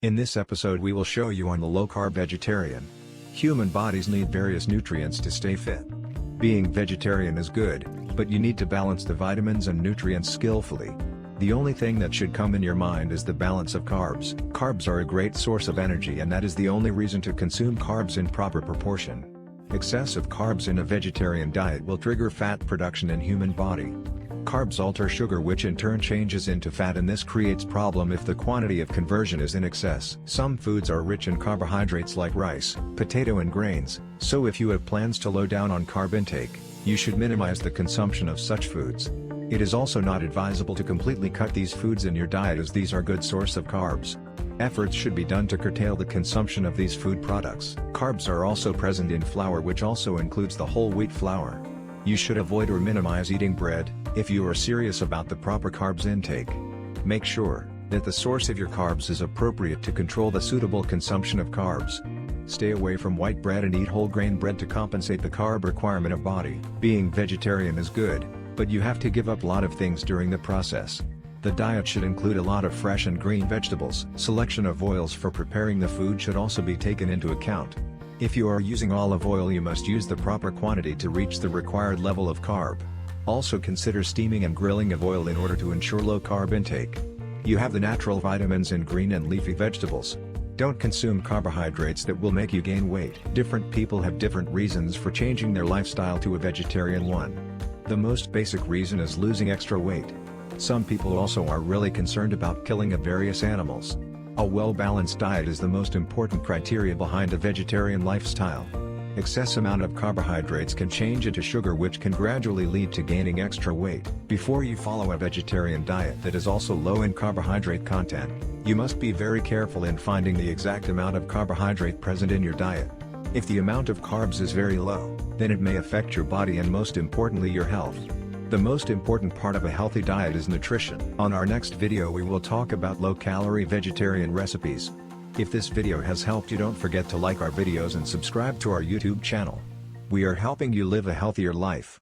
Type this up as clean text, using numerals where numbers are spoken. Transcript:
In this episode we will show you on the low-carb vegetarian. Human bodies need various nutrients to stay fit. Being vegetarian is good, but you need to balance the vitamins and nutrients skillfully. The only thing that should come in your mind is the balance of carbs. Carbs are a great source of energy, and that is the only reason to consume carbs in proper proportion. Excessive carbs in a vegetarian diet will trigger fat production in human body. Carbs alter sugar, which in turn changes into fat, and this creates problem if the quantity of conversion is in excess. Some foods are rich in carbohydrates like rice, potato and grains, so if you have plans to low down on carb intake, you should minimize the consumption of such foods. It is also not advisable to completely cut these foods in your diet, as these are good source of carbs. Efforts should be done to curtail the consumption of these food products. Carbs are also present in flour, which also includes the whole wheat flour. You should avoid or minimize eating bread, if you are serious about the proper carbs intake. Make sure that the source of your carbs is appropriate to control the suitable consumption of carbs. Stay away from white bread and eat whole grain bread to compensate the carb requirement of body. Being vegetarian is good, but you have to give up a lot of things during the process. The diet should include a lot of fresh and green vegetables. Selection of oils for preparing the food should also be taken into account. If you are using olive oil, you must use the proper quantity to reach the required level of carb. Also consider steaming and grilling of oil in order to ensure low carb intake. You have the natural vitamins in green and leafy vegetables. Don't consume carbohydrates that will make you gain weight. Different people have different reasons for changing their lifestyle to a vegetarian one. The most basic reason is losing extra weight. Some people also are really concerned about killing of various animals. A well-balanced diet is the most important criteria behind a vegetarian lifestyle. Excess amount of carbohydrates can change into sugar, which can gradually lead to gaining extra weight. Before you follow a vegetarian diet that is also low in carbohydrate content, you must be very careful in finding the exact amount of carbohydrate present in your diet. If the amount of carbs is very low, then it may affect your body and most importantly your health. The most important part of a healthy diet is nutrition. On our next video we will talk about low-calorie vegetarian recipes. If this video has helped you, don't forget to like our videos and subscribe to our YouTube channel. We are helping you live a healthier life.